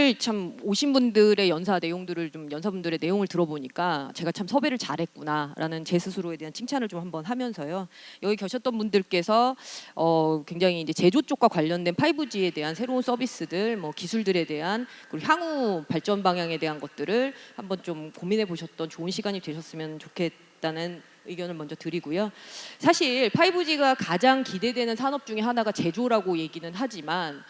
오늘 참 오신 분들의 연사분들의 내용을 들어보니까 제가 참 섭외를 잘했구나라는 제 스스로에 대한 칭찬을 좀 한번 하면서요. 여기 계셨던 분들께서 굉장히 이제 제조 쪽과 관련된 5G에 대한 새로운 서비스들, 뭐 기술들에 대한 그리고 향후 발전 방향에 대한 것들을 한번 좀 고민해 보셨던 좋은 시간이 되셨으면 좋겠다는 의견을 먼저 드리고요. 사실 5G가 가장 기대되는 산업 중에 하나가 제조라고 얘기는 하지만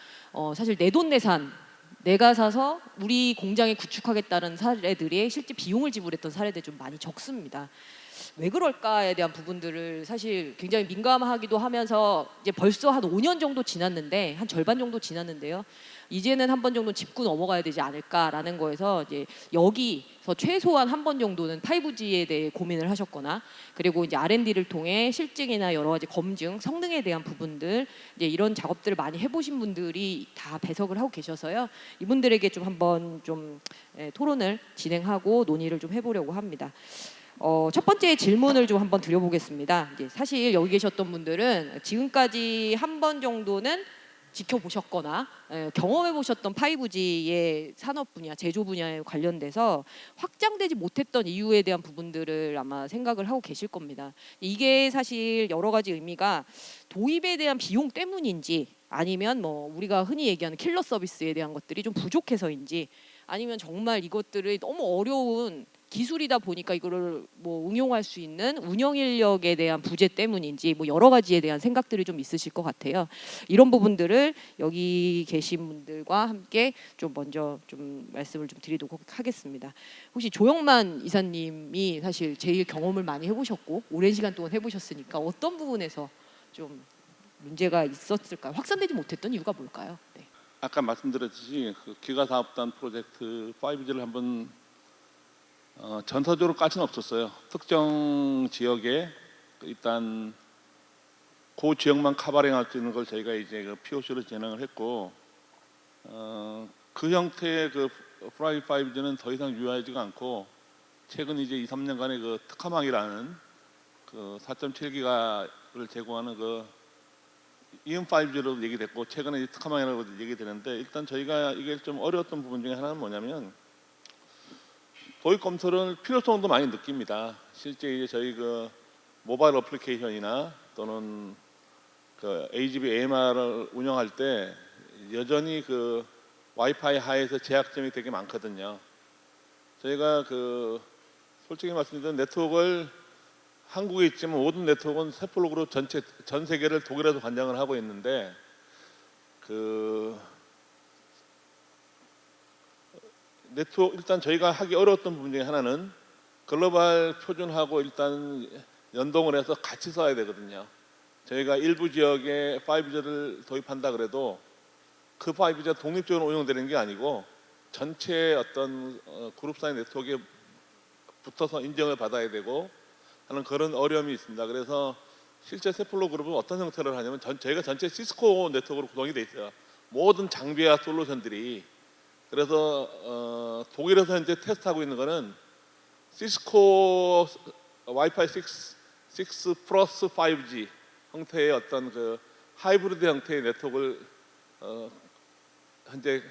사실 내돈내산 내가 사서 우리 공장에 구축하겠다는 사례들이 실제 비용을 지불했던 사례들이 좀 많이 적습니다. 왜 그럴까에 대한 부분들을 사실 굉장히 민감하기도 하면서 이제 벌써 한 5년 정도 지났는데 한 절반 정도 지났는데요. 이제는 한 번 정도 짚고 넘어가야 되지 않을까라는 거에서 이제 여기서 최소한 한 번 정도는 5G에 대해 고민을 하셨거나 그리고 이제 R&D를 통해 실증이나 여러 가지 검증, 성능에 대한 부분들 이제 이런 작업들을 많이 해보신 분들이 다 배석을 하고 계셔서요. 이분들에게 좀 한번 좀 토론을 진행하고 논의를 좀 해보려고 합니다. 첫 번째 질문을 좀 한번 드려보겠습니다. 이제 사실 여기 계셨던 분들은 지금까지 한 번 정도는 지켜보셨거나 경험해보셨던 5G의 산업 분야, 제조 분야에 관련돼서 확장되지 못했던 이유에 대한 부분들을 아마 생각을 하고 계실 겁니다. 이게 사실 여러 가지 의미가 도입에 대한 비용 때문인지 아니면 뭐 우리가 흔히 얘기하는 킬러 서비스에 대한 것들이 좀 부족해서인지 아니면 정말 이것들을 너무 어려운 기술이다 보니까 이거를 뭐 응용할 수 있는 운영 인력에 대한 부재 때문인지 뭐 여러 가지에 대한 생각들이 좀 있으실 것 같아요. 이런 부분들을 여기 계신 분들과 함께 좀 먼저 좀 말씀을 좀 드리도록 하겠습니다. 혹시 조영만 이사님이 사실 제일 경험을 많이 해보셨고 오랜 시간 동안 해보셨으니까 어떤 부분에서 좀 문제가 있었을까요? 확산되지 못했던 이유가 뭘까요? 네. 아까 말씀드렸듯이 그 기가사업단 프로젝트 5G를 한번 전사적으로 까지는 없었어요. 특정 지역에 일단 그 지역만 커버링할 수 있는 걸 저희가 이제 그 POC로 진행을 했고 그 형태의 그 프라이 5G는 더 이상 유효하지가 않고 최근 이제 2, 3년간의 그 특화망이라는 그 4.7기가를 제공하는 그 EM5G로 얘기됐고 최근에 특화망이라고 얘기되는데 일단 저희가 이게 좀 어려웠던 부분 중에 하나는 뭐냐면 도입 검토를 필요성도 많이 느낍니다. 실제 이제 저희 그 모바일 어플리케이션이나 또는 그 AGB AMR을 운영할 때 여전히 그 와이파이 하에서 제약점이 되게 많거든요. 저희가 그 솔직히 말씀드리면 네트워크를 한국에 있지만 모든 네트워크는 세플록으로 전 세계를 독일에서 관장을 하고 있는데 그 네트워크 일단 저희가 하기 어려웠던 부분 중에 하나는 글로벌 표준하고 일단 연동을 해서 같이 써야 되거든요. 저희가 일부 지역에 5G를 도입한다 그래도 그 5G가 독립적으로 운영되는 게 아니고 전체 어떤 그룹사의 네트워크에 붙어서 인정을 받아야 되고 하는 그런 어려움이 있습니다. 그래서 실제 세플로 그룹은 어떤 형태를 하냐면 저희가 전체 시스코 네트워크로 구성이 돼 있어요. 모든 장비와 솔루션들이. 그래서 독일에서 현재 테스트하고 있는 거는 시스코 와이파이 6 플러스 5G 형태의 어떤 그 하이브리드 형태의 네트워크를 현재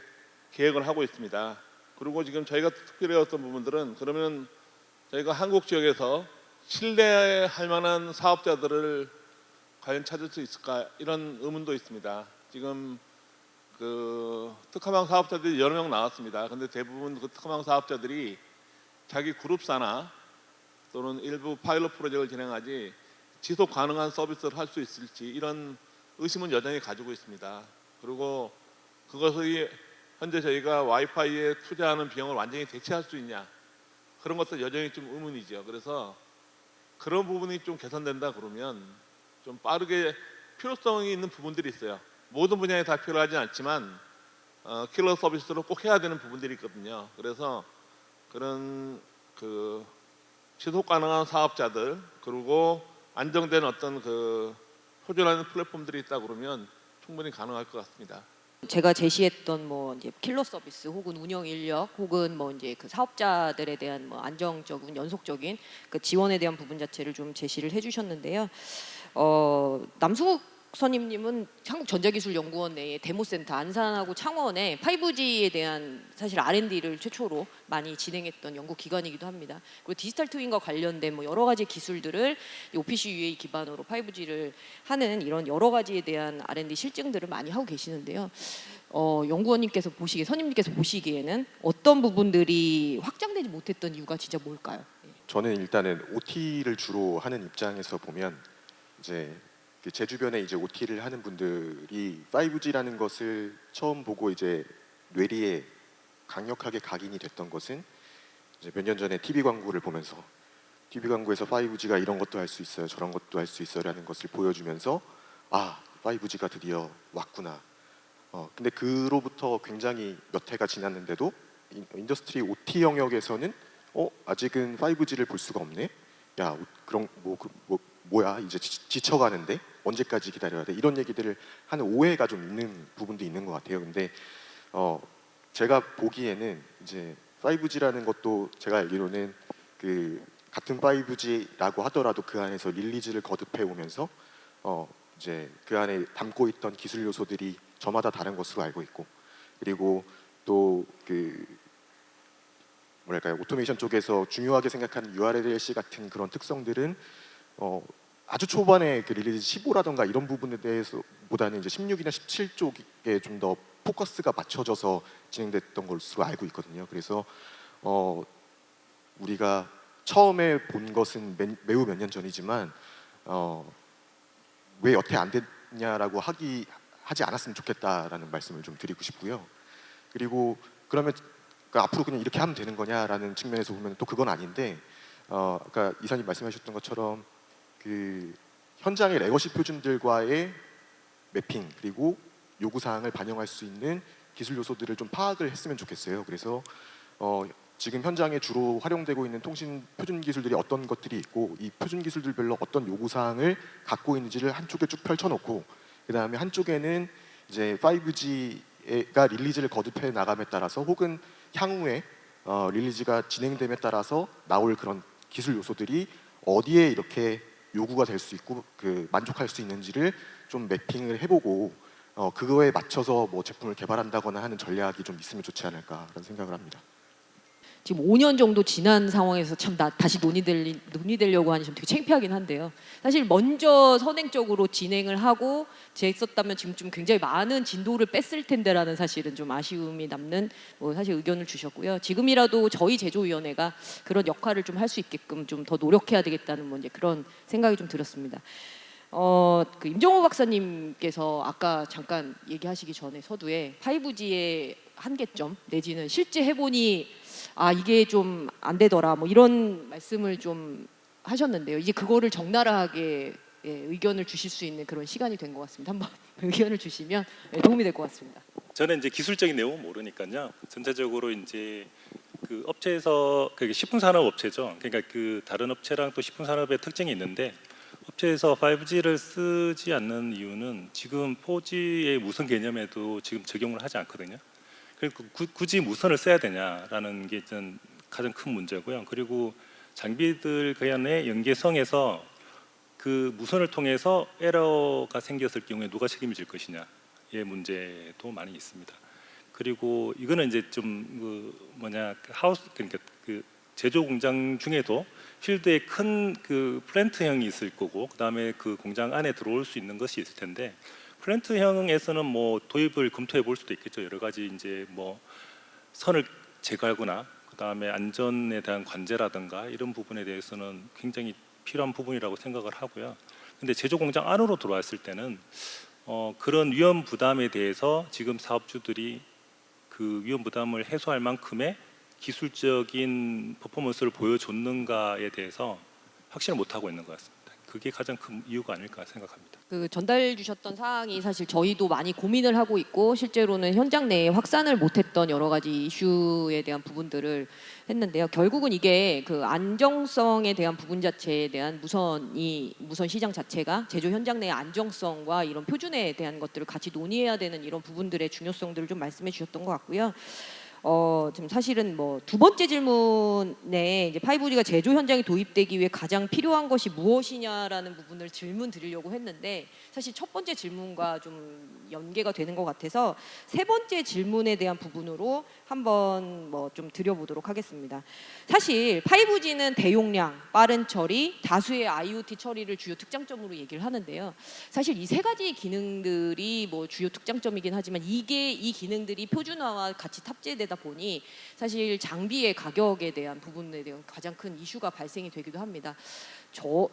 계획을 하고 있습니다. 그리고 지금 저희가 특별히 어떤 부분들은 그러면 저희가 한국 지역에서 신뢰할 만한 사업자들을 과연 찾을 수 있을까 이런 의문도 있습니다. 지금 그 특화망 사업자들이 여러 명 나왔습니다. 근데 대부분 그 특화망 사업자들이 자기 그룹사나 또는 일부 파일럿 프로젝트를 진행하지 지속 가능한 서비스를 할 수 있을지 이런 의심은 여전히 가지고 있습니다. 그리고 그것이 현재 저희가 와이파이에 투자하는 비용을 완전히 대체할 수 있냐 그런 것도 여전히 좀 의문이죠. 그래서 그런 부분이 좀 개선된다 그러면 좀 빠르게 필요성이 있는 부분들이 있어요. 모든 분야에 다 필요하지 않지만 킬러 서비스로 꼭 해야 되는 부분들이 있거든요. 그래서 그런 그 지속 가능한 사업자들 그리고 안정된 어떤 그 표준화된 플랫폼들이 있다 그러면 충분히 가능할 것 같습니다. 제가 제시했던 뭐 이제 킬러 서비스 혹은 운영 인력 혹은 뭐 이제 그 사업자들에 대한 뭐 안정적인 연속적인 그 지원에 대한 부분 자체를 좀 제시를 해주셨는데요. 남수국 선임님은 한국전자기술연구원 내에 데모센터 안산하고 창원에 5G에 대한 사실 R&D를 최초로 많이 진행했던 연구기관이기도 합니다. 그리고 디지털 트윈과 관련된 뭐 여러 가지 기술들을 OPC-UA 기반으로 5G를 하는 이런 여러 가지에 대한 R&D 실증들을 많이 하고 계시는데요. 연구원님께서 선임님께서 보시기에는 어떤 부분들이 확장되지 못했던 이유가 진짜 뭘까요? 저는 일단은 OT를 주로 하는 입장에서 보면 이제 제 주변에 이제 OT를 하는 분들이 5G라는 것을 처음 보고 이제 뇌리에 강력하게 각인이 됐던 것은 이제 몇 년 전에 TV 광고를 보면서 TV 광고에서 5G가 이런 것도 할 수 있어요, 저런 것도 할 수 있어요라는 것을 보여주면서 아, 5G가 드디어 왔구나. 근데 그로부터 굉장히 몇 해가 지났는데도 인더스트리 OT 영역에서는 아직은 5G를 볼 수가 없네. 야, 그럼 뭐야 이제 지쳐가는데 언제까지 기다려야 돼? 이런 얘기들을 하는 오해가 좀 있는 부분도 있는 것 같아요. 근데 제가 보기에는 이제 5G라는 것도 제가 알기로는 그 같은 5G라고 하더라도 그 안에서 릴리즈를 거듭해 오면서 이제 그 안에 담고 있던 기술 요소들이 저마다 다른 것으로 알고 있고, 그리고 또 그 뭐랄까요, 오토메이션 쪽에서 중요하게 생각하는 URLC 같은 그런 특성들은 아주 초반에 그 릴리즈 15라던가 이런 부분에 대해서 보다는 이제 16이나 17 쪽에 좀 더 포커스가 맞춰져서 진행됐던 것으로 알고 있거든요. 그래서 우리가 처음에 본 것은 매우 몇 년 전이지만 왜 여태 안 됐냐라고 하지 않았으면 좋겠다라는 말씀을 좀 드리고 싶고요. 그리고 그러면 앞으로 그냥 이렇게 하면 되는 거냐라는 측면에서 보면 또 그건 아닌데, 아까 이사님 말씀하셨던 것처럼 그 현장의 레거시 표준들과의 매핑, 그리고 요구 사항을 반영할 수 있는 기술 요소들을 좀 파악을 했으면 좋겠어요. 그래서 지금 현장에 주로 활용되고 있는 통신 표준 기술들이 어떤 것들이 있고, 이 표준 기술들별로 어떤 요구 사항을 갖고 있는지를 한쪽에 쭉 펼쳐놓고, 그 다음에 한쪽에는 이제 5G가 릴리즈를 거듭해 나감에 따라서 혹은 향후에 릴리즈가 진행됨에 따라서 나올 그런 기술 요소들이 어디에 이렇게 요구가 될 수 있고 그 만족할 수 있는지를 좀 매핑을 해보고 그거에 맞춰서 뭐 제품을 개발한다거나 하는 전략이 좀 있으면 좋지 않을까 그런 생각을 합니다. 지금 5년 정도 지난 상황에서 참 다시 논의되려고 하니 좀 되게 창피하긴 한데요. 사실 먼저 선행적으로 진행을 하고 했었다면 지금 좀 굉장히 많은 진도를 뺐을 텐데라는 사실은 좀 아쉬움이 남는 사실 의견을 주셨고요. 지금이라도 저희 제조위원회가 그런 역할을 좀 할 수 있게끔 좀 더 노력해야 되겠다는 이제 그런 생각이 좀 들었습니다. 그 임정호 박사님께서 아까 잠깐 얘기하시기 전에 서두에 5G의 한계점 내지는 실제 해보니 이게 좀 안 되더라 뭐 이런 말씀을 좀 하셨는데요. 이제 그거를 적나라하게 의견을 주실 수 있는 그런 시간이 된 것 같습니다. 한번 의견을 주시면 도움이 될 것 같습니다. 저는 이제 기술적인 내용은 모르니까요. 전체적으로 이제 그 업체에서 그게 식품산업 업체죠. 그러니까 그 다른 업체랑 또 식품산업의 특징이 있는데, 업체에서 5G를 쓰지 않는 이유는 지금 4G의 무선 개념에도 지금 적용을 하지 않거든요. 그리고 굳이 무선을 써야 되냐라는 게 일단 가장 큰 문제고요. 그리고 장비들 간의 연계성에서 그 무선을 통해서 에러가 생겼을 경우에 누가 책임을 질 것이냐의 문제도 많이 있습니다. 그리고 이거는 이제 좀 하우스, 그러니까 그 제조 공장 중에도 필드에 큰 그 플랜트형이 있을 거고, 그다음에 그 공장 안에 들어올 수 있는 것이 있을 텐데, 플랜트형에서는 뭐 도입을 검토해 볼 수도 있겠죠. 여러 가지 이제 뭐 선을 제거하거나 그다음에 안전에 대한 관제라든가 이런 부분에 대해서는 굉장히 필요한 부분이라고 생각을 하고요. 근데 제조 공장 안으로 들어왔을 때는 그런 위험 부담에 대해서 지금 사업주들이 그 위험 부담을 해소할 만큼의 기술적인 퍼포먼스를 보여줬는가에 대해서 확신을 못 하고 있는 것 같습니다. 그게 가장 큰 이유가 아닐까 생각합니다. 그 전달 주셨던 사항이 사실 저희도 많이 고민을 하고 있고 실제로는 현장 내에 확산을 못했던 여러 가지 이슈에 대한 부분들을 했는데요. 결국은 이게 그 안정성에 대한 부분 자체에 대한 무선 시장 자체가 제조 현장 내의 안정성과 이런 표준에 대한 것들을 같이 논의해야 되는 이런 부분들의 중요성들을 좀 말씀해 주셨던 것 같고요. 지금 사실은 뭐 두 번째 질문에 이제 5G가 제조 현장에 도입되기 위해 가장 필요한 것이 무엇이냐라는 부분을 질문 드리려고 했는데 사실 첫 번째 질문과 좀 연계가 되는 것 같아서 세 번째 질문에 대한 부분으로 한번 뭐 좀 드려보도록 하겠습니다. 사실 5G는 대용량, 빠른 처리, 다수의 IoT 처리를 주요 특장점으로 얘기를 하는데요. 사실 이 세 가지 기능들이 뭐 주요 특장점이긴 하지만 이 기능들이 표준화와 같이 탑재되다 보니 사실 장비의 가격에 대한 부분에 대한 가장 큰 이슈가 발생이 되기도 합니다.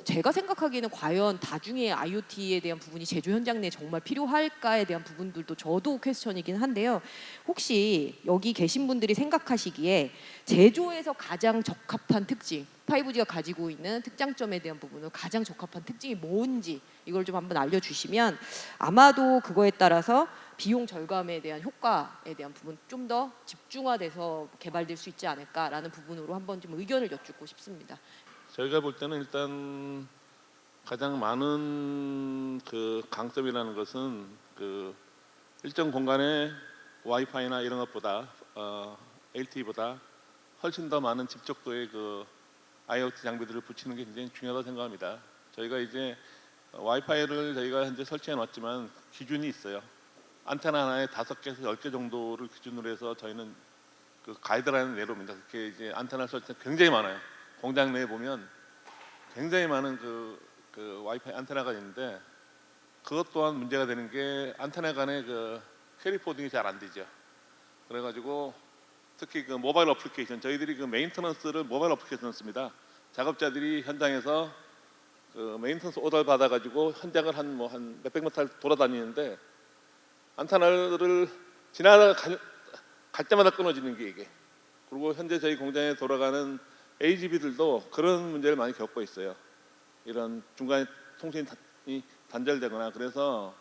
제가 생각하기에는 과연 다중의 IoT에 대한 부분이 제조 현장 내에 정말 필요할까에 대한 부분들도 저도 퀘스천이긴 한데요. 혹시 여기 계신 분들이 생각하시기에 제조에서 가장 적합한 특징, 5G가 가지고 있는 특장점에 대한 부분을 가장 적합한 특징이 뭔지 이걸 좀 한번 알려주시면 아마도 그거에 따라서 비용 절감에 대한 효과에 대한 부분 좀 더 집중화돼서 개발될 수 있지 않을까라는 부분으로 한번 좀 의견을 여쭙고 싶습니다. 저희가 볼 때는 일단 가장 많은 그 강점이라는 것은 그 일정 공간에 와이파이나 이런 것보다 LTE보다 훨씬 더 많은 집적도의 그 IoT 장비들을 붙이는 게 굉장히 중요하다고 생각합니다. 저희가 이제 와이파이를 저희가 현재 설치해 놨지만 기준이 있어요. 안테나 하나에 5개에서 10개 정도를 기준으로 해서 저희는 그 가이드라인을 내려옵니다. 그렇게 이제 안테나 설치가 굉장히 많아요. 공장 내에 보면 굉장히 많은 그 와이파이 안테나가 있는데 그것 또한 문제가 되는 게 안테나 간의 그 캐리 포딩이 잘 안 되죠. 그래가지고 특히 그 모바일 어플리케이션 저희들이 그 메인터넌스를 모바일 어플리케이션을 씁니다. 작업자들이 현장에서 그 메인터넌스 오더를 받아가지고 현장을 한 몇백 미터 돌아다니는데 안테나를 갈 때마다 끊어지는 게 이게. 그리고 현재 저희 공장에 돌아가는 AGV들도 그런 문제를 많이 겪고 있어요. 이런 중간에 통신이 단절되거나 그래서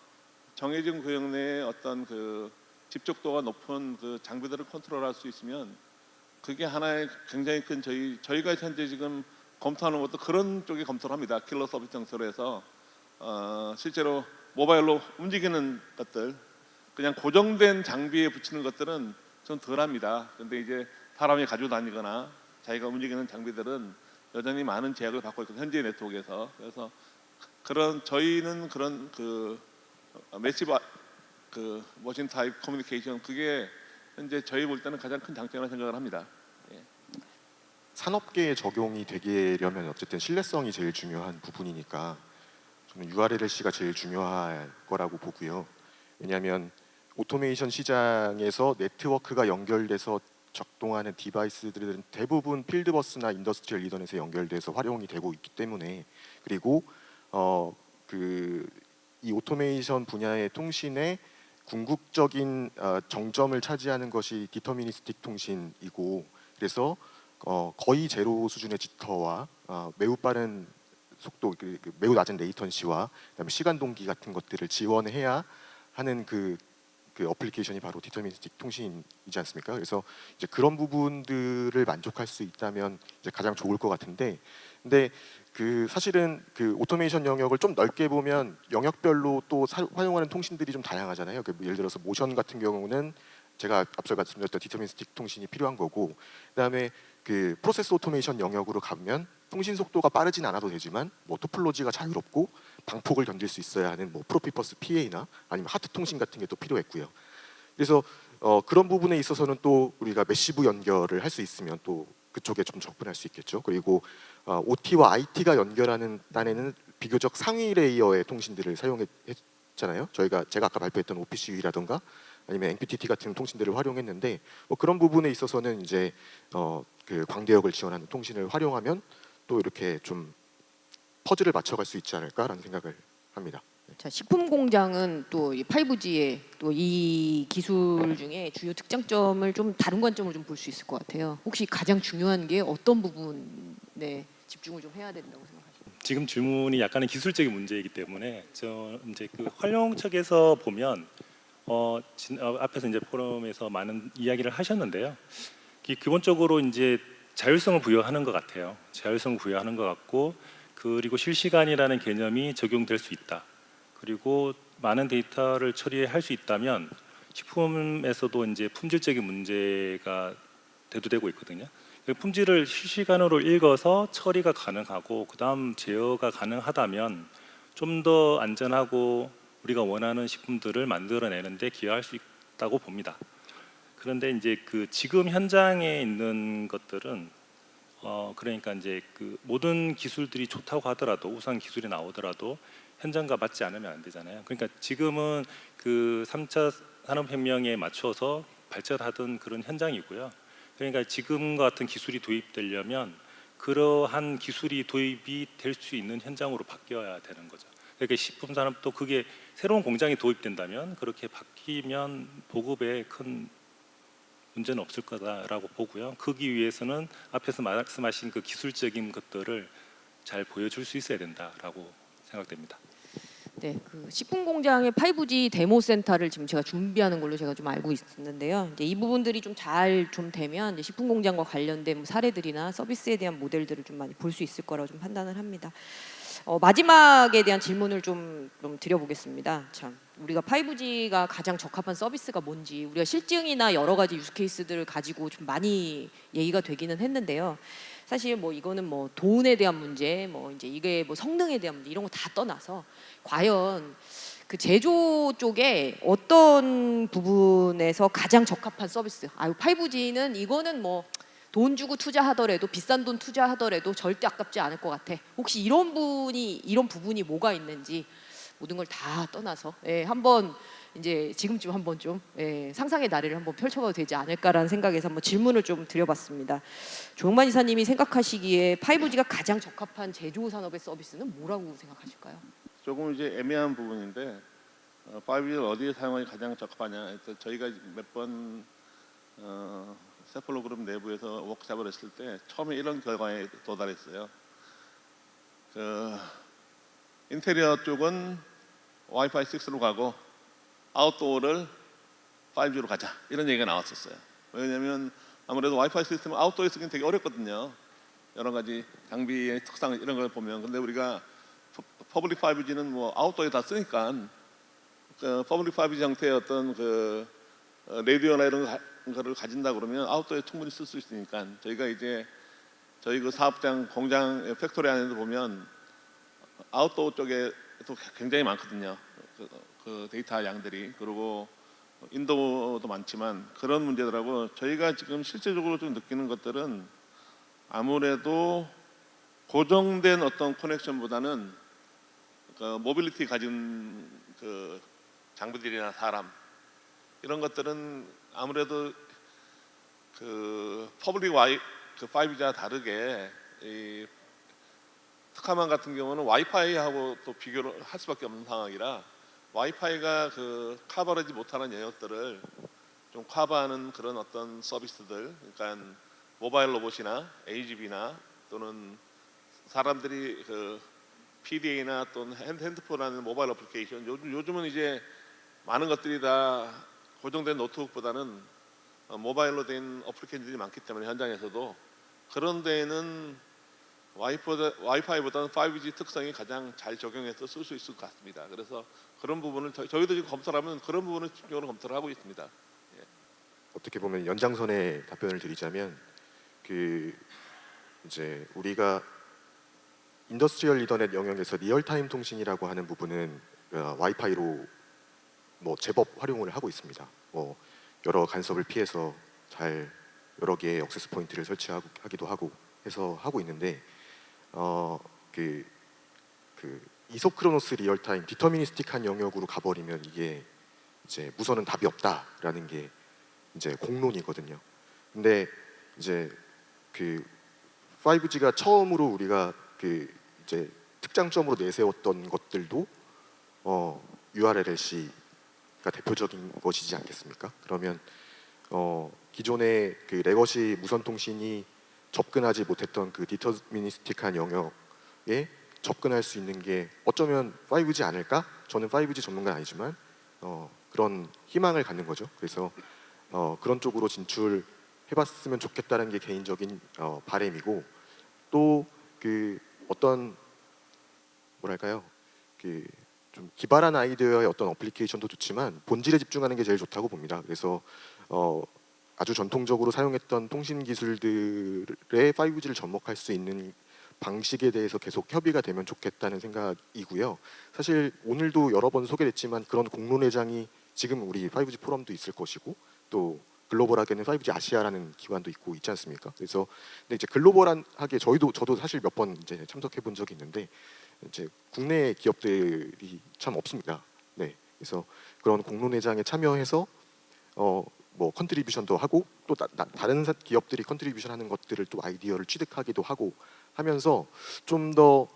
정해진 구역 내에 어떤 그 집적도가 높은 그 장비들을 컨트롤할 수 있으면 그게 하나의 굉장히 큰 저희가 현재 지금 검토하는 것도 그런 쪽에 검토를 합니다. 킬러 서비스 정서로 해서 실제로 모바일로 움직이는 것들 그냥 고정된 장비에 붙이는 것들은 좀 덜합니다. 근데 이제 사람이 가지고 다니거나 자기가 움직이는 장비들은 여전히 많은 제약을 받고 있고 현재 네트워크에서 그래서 저희는 그런 그 매시브 그 머신 타입 커뮤니케이션 그게 현재 저희 볼 때는 가장 큰 장점이라고 생각을 합니다. 예. 산업계에 적용이 되려면 어쨌든 신뢰성이 제일 중요한 부분이니까 저는 URLC가 제일 중요할 거라고 보고요. 왜냐하면 오토메이션 시장에서 네트워크가 연결돼서 작동하는 디바이스들은 대부분 필드버스나 인더스트리얼 이더넷에 연결돼서 활용이 되고 있기 때문에 그리고 이 오토메이션 분야의 통신의 궁극적인 정점을 차지하는 것이 디터미니스틱 통신이고 그래서 거의 제로 수준의 지터와 매우 빠른 속도, 매우 낮은 레이턴시와 그다음에 시간 동기 같은 것들을 지원해야 하는 그 어플리케이션이 바로 디터미니스틱 통신이지 않습니까? 그래서 이제 그런 부분들을 만족할 수 있다면 이제 가장 좋을 것 같은데, 근데 사실은 그 오토메이션 영역을 좀 넓게 보면 영역별로 또 활용하는 통신들이 좀 다양하잖아요. 예를 들어서 모션 같은 경우는 제가 앞서 말씀드렸던 디터미니스틱 통신이 필요한 거고, 그다음에 그 프로세스 오토메이션 영역으로 가면 통신 속도가 빠르진 않아도 되지만 뭐 토폴로지가 자유롭고 방폭을 견딜 수 있어야 하는 뭐 프로피퍼스 PA나 아니면 하트 통신 같은 게 또 필요했고요. 그래서 그런 부분에 있어서는 또 우리가 메시브 연결을 할 수 있으면 또 그쪽에 좀 접근할 수 있겠죠. 그리고 OT와 IT가 연결하는 딴에는 비교적 상위 레이어의 통신들을 사용했잖아요. 제가 아까 발표했던 OPCU라든가 아니면 MQTT 같은 통신들을 활용했는데 뭐 그런 부분에 있어서는 이제 그 광대역을 지원하는 통신을 활용하면 또 이렇게 좀 퍼즐을 맞춰갈 수 있지 않을까라는 생각을 합니다. 자, 식품 공장은 또 이 5G의 또 이 기술 중에 주요 특장점을 좀 다른 관점으로 좀 볼 수 있을 것 같아요. 혹시 가장 중요한 게 어떤 부분에 집중을 좀 해야 된다고 생각하십니까? 지금 질문이 약간의 기술적인 문제이기 때문에 저 이제 그 활용 측에서 보면 앞에서 이제 포럼에서 많은 이야기를 하셨는데요. 기본적으로 이제 자율성을 부여하는 것 같아요. 자율성을 부여하는 것 같고 그리고 실시간이라는 개념이 적용될 수 있다. 그리고 많은 데이터를 처리할 수 있다면 식품에서도 이제 품질적인 문제가 대두되고 있거든요. 품질을 실시간으로 읽어서 처리가 가능하고 그다음 제어가 가능하다면 좀 더 안전하고 우리가 원하는 식품들을 만들어내는데 기여할 수 있다고 봅니다. 그런데 이제 그 지금 현장에 있는 것들은 그러니까 이제 그 모든 기술들이 좋다고 하더라도 우수한 기술이 나오더라도 현장과 맞지 않으면 안 되잖아요. 그러니까 지금은 그 3차 산업혁명에 맞춰서 발전하던 그런 현장이고요. 그러니까 지금 같은 기술이 도입되려면 그러한 기술이 도입이 될 수 있는 현장으로 바뀌어야 되는 거죠. 그러니까 식품 산업도 그게 새로운 공장이 도입된다면 그렇게 바뀌면 보급에 큰 문제는 없을 거다라고 보고요. 그기 위해서는 앞에서 말씀하신 그 기술적인 것들을 잘 보여줄 수 있어야 된다라고 생각됩니다. 네, 그 식품 공장의 5G 데모 센터를 지금 제가 준비하는 걸로 제가 좀 알고 있는데요. 이제 이 부분들이 좀 잘 좀 되면 이제 식품 공장과 관련된 뭐 사례들이나 서비스에 대한 모델들을 좀 많이 볼 수 있을 거라고 좀 판단을 합니다. 마지막에 대한 질문을 좀 드려보겠습니다. 참, 우리가 5G가 가장 적합한 서비스가 뭔지 우리가 실증이나 여러 가지 유스 케이스들을 가지고 좀 많이 얘기가 되기는 했는데요. 사실 뭐 이거는 뭐 돈에 대한 문제, 뭐 이제 이게 뭐 성능에 대한 문제 이런 거 다 떠나서 과연 그 제조 쪽에 어떤 부분에서 가장 적합한 서비스? 5G는 이거는 뭐 돈 주고 투자하더라도 비싼 돈 투자하더라도 절대 아깝지 않을 것 같아. 혹시 이런 부분이 뭐가 있는지 모든 걸 다 떠나서 한번 이제 지금쯤 한번 좀 상상의 나래를 한번 펼쳐봐도 되지 않을까라는 생각에서 한번 질문을 좀 드려봤습니다. 조영만 이사님이 생각하시기에 5G가 가장 적합한 제조 산업의 서비스는 뭐라고 생각하실까요? 조금 이제 애매한 부분인데 5G를 어디에 사용하기 가장 적합하냐. 저희가 몇 번 세폴로 그룹 내부에서 워크숍을 했을 때 처음에 이런 결과에 도달했어요. 그 인테리어 쪽은 와이파이 6로 가고 아웃도어를 5G로 가자 이런 얘기가 나왔었어요. 왜냐하면 아무래도 와이파이 시스템은 아웃도어에 쓰기는 되게 어렵거든요. 여러 가지 장비의 특성 이런 걸 보면. 근데 우리가 퍼블릭 5G는 뭐 아웃도어에 다 쓰니까 그 퍼블릭 5G 형태의 어떤 그 라디오나 이런 거를 가진다 그러면 아웃도어에 충분히 쓸 수 있으니까 저희가 이제 저희 그 사업장 공장 팩토리 안에도 보면 아웃도어 쪽에도 굉장히 많거든요. 그 데이터 양들이. 그리고 인도도 많지만 그런 문제들하고 저희가 지금 실제적으로 좀 느끼는 것들은 아무래도 고정된 어떤 커넥션보다는 그 모빌리티 가진 그 장비들이나 사람 이런 것들은 아무래도 그 퍼블릭 그 5G와 다르게 이 특화만 같은 경우는 와이파이하고 또 비교를 할 수밖에 없는 상황이라 와이파이가 그 커버하지 못하는 영역들을 좀 커버하는 그런 어떤 서비스들, 그러니까 모바일 로봇이나 AGV나 또는 사람들이 그 PDA나 또는 핸드폰하는 모바일 어플리케이션 요즘은 이제 많은 것들이 다 고정된 노트북보다는 모바일로 된 어플리케이션들이 많기 때문에 현장에서도 그런 데에는 와이파이보다는 5G 특성이 가장 잘 적용해서 쓸 수 있을 것 같습니다. 그래서 그런 부분을 저희도 지금 검토를 하면 그런 부분을 집중적으로 검토를 하고 있습니다. 예. 어떻게 보면 연장선에 답변을 드리자면 그 이제 우리가 인더스트리얼 이더넷 영역에서 리얼타임 통신이라고 하는 부분은 와이파이로 뭐 제법 활용을 하고 있습니다. 뭐 여러 간섭을 피해서 잘 여러 개의 액세스 포인트를 설치하기도 하고 해서 하고 있는데 그 이소크로노스 리얼타임 디터미니스틱한 영역으로 가버리면 이게 이제 무선은 답이 없다라는 게 이제 공론이거든요. 근데 이제 그 5G가 처음으로 우리가 그 이제 특장점으로 내세웠던 것들도 URLLC가 대표적인 것이지 않겠습니까? 그러면 기존의 그 레거시 무선 통신이 접근하지 못했던 그 디터미니스틱한 영역에 접근할 수 있는 게 어쩌면 5G 아닐까? 저는 5G 전문가는 아니지만 그런 희망을 갖는 거죠. 그래서 그런 쪽으로 진출해봤으면 좋겠다는 게 개인적인 바람이고 또 그 어떤 뭐랄까요? 그 좀 기발한 아이디어의 어떤 어플리케이션도 좋지만 본질에 집중하는 게 제일 좋다고 봅니다. 그래서 아주 전통적으로 사용했던 통신 기술들의 5G를 접목할 수 있는 방식에 대해서 계속 협의가 되면 좋겠다는 생각이고요. 사실 오늘도 여러 번 소개됐지만 그런 공론회장이 지금 우리 5G 포럼도 있을 것이고 또 글로벌하게는 5G 아시아라는 기관도 있고 있지 않습니까? 그래서 근데 이제 글로벌하게 저도 사실 몇 번 이제 참석해 본 적이 있는데 이제 국내 기업들이 참 없습니다. 네, 그래서 그런 공론회장에 참여해서 뭐 컨트리뷰션도 하고 또 다른 기업들이 컨트리뷰션하는 것들을 또 아이디어를 취득하기도 하고 하면서 좀 더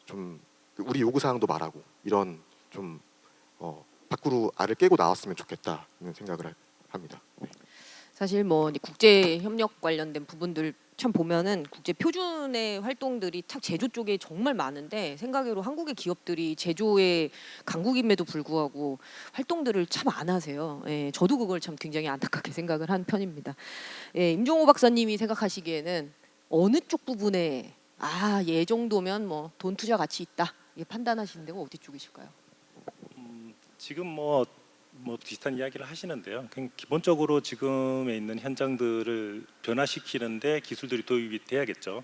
좀 우리 요구 사항도 말하고 이런 좀 밖으로 알을 깨고 나왔으면 좋겠다는 생각을 합니다. 네. 사실 뭐 이제 국제 협력 관련된 부분들 참 보면은 국제 표준의 활동들이 참 제조 쪽에 정말 많은데 생각외로 한국의 기업들이 제조의 강국임에도 불구하고 활동들을 참 안 하세요. 예, 저도 그걸 참 굉장히 안타깝게 생각을 한 편입니다. 예, 임종호 박사님이 생각하시기에는 어느 쪽 부분에 얘 정도면 뭐 돈 투자 가치 있다 이게 판단하시는 데가 어디 쪽이실까요? 지금 뭐 비슷한 이야기를 하시는데요. 그냥 기본적으로 지금에 있는 현장들을 변화시키는데 기술들이 도입이 돼야겠죠.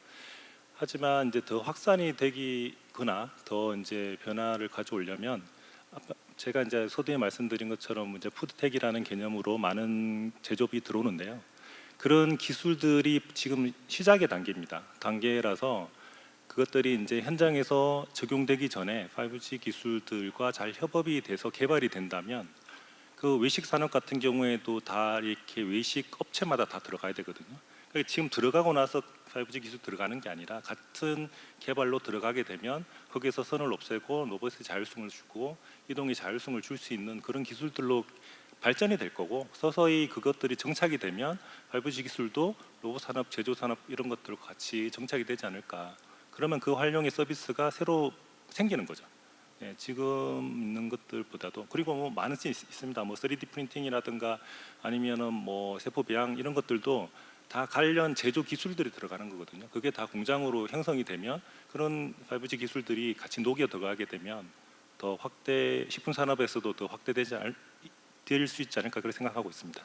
하지만 이제 더 확산이 되거나 더 이제 변화를 가져오려면 아까 제가 이제 서두에 말씀드린 것처럼 이제 푸드텍이라는 개념으로 많은 제조업이 들어오는데요. 그런 기술들이 지금 시작의 단계라서 그것들이 이제 현장에서 적용되기 전에 5G 기술들과 잘 협업이 돼서 개발이 된다면 그 외식 산업 같은 경우에도 다 이렇게 외식 업체마다 다 들어가야 되거든요. 그러니까 지금 들어가고 나서 5G 기술 들어가는 게 아니라 같은 개발로 들어가게 되면 거기에서 선을 없애고 로봇의 자율성을 주고 이동의 자율성을 줄 수 있는 그런 기술들로 발전이 될 거고 서서히 그것들이 정착이 되면 5G 기술도 로봇 산업, 제조 산업 이런 것들과 같이 정착이 되지 않을까. 그러면 그 활용의 서비스가 새로 생기는 거죠. 예, 지금 있는 것들보다도 그리고 뭐 많은 게 있습니다. 뭐 3D 프린팅이라든가 아니면은 뭐 세포 배양 이런 것들도 다 관련 제조 기술들이 들어가는 거거든요. 그게 다 공장으로 형성이 되면 그런 5G 기술들이 같이 녹여 들어가게 되면 더 확대 식품 산업에서도 더 확대되지 될 수 있지 않을까 그렇게 생각하고 있습니다.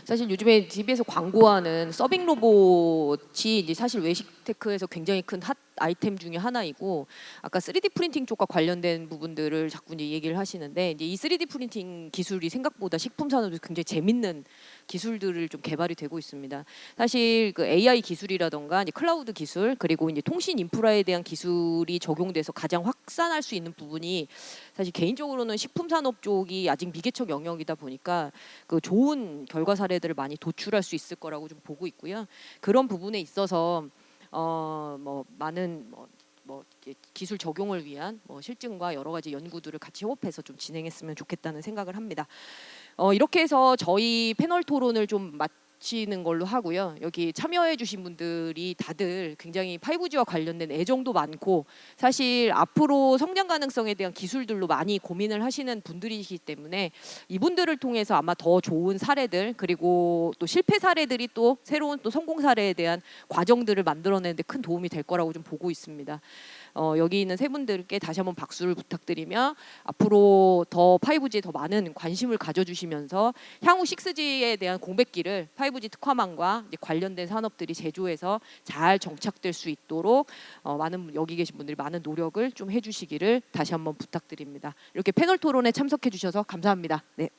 사실 요즘에 TV에서 광고하는 서빙 로봇이 이제 사실 외식 테크에서 굉장히 큰 핫 아이템 중에 하나이고 아까 3D 프린팅 쪽과 관련된 부분들을 자꾸 이제 얘기를 하시는데 이제 이 3D 프린팅 기술이 생각보다 식품 산업에 굉장히 재밌는 기술들을 좀 개발이 되고 있습니다. 사실 그 AI 기술이라던가 이제 클라우드 기술 그리고 이제 통신 인프라에 대한 기술이 적용돼서 가장 확산할 수 있는 부분이 사실 개인적으로는 식품 산업 쪽이 아직 미개척 영역이다 보니까 그 좋은 결과 사례들을 많이 도출할 수 있을 거라고 좀 보고 있고요. 그런 부분에 있어서 뭐 많은 기술 적용을 위한 실증과 여러 가지 연구들을 같이 협업해서 좀 진행했으면 좋겠다는 생각을 합니다. 이렇게 해서 저희 패널 토론을 좀 마치는 걸로 하고요. 여기 참여해주신 분들이 다들 굉장히 5G와 관련된 애정도 많고 사실 앞으로 성장 가능성에 대한 기술들로 많이 고민을 하시는 분들이시기 때문에 이분들을 통해서 아마 더 좋은 사례들 그리고 또 실패 사례들이 또 새로운 또 성공 사례에 대한 과정들을 만들어내는 데 큰 도움이 될 거라고 좀 보고 있습니다. 여기 있는 세 분들께 다시 한번 박수를 부탁드리며 앞으로 더 5G에 더 많은 관심을 가져주시면서 향후 6G에 대한 공백기를 5G 특화망과 이제 관련된 산업들이 제조해서 잘 정착될 수 있도록 많은 여기 계신 분들이 많은 노력을 좀 해주시기를 다시 한번 부탁드립니다. 이렇게 패널 토론에 참석해 주셔서 감사합니다. 네.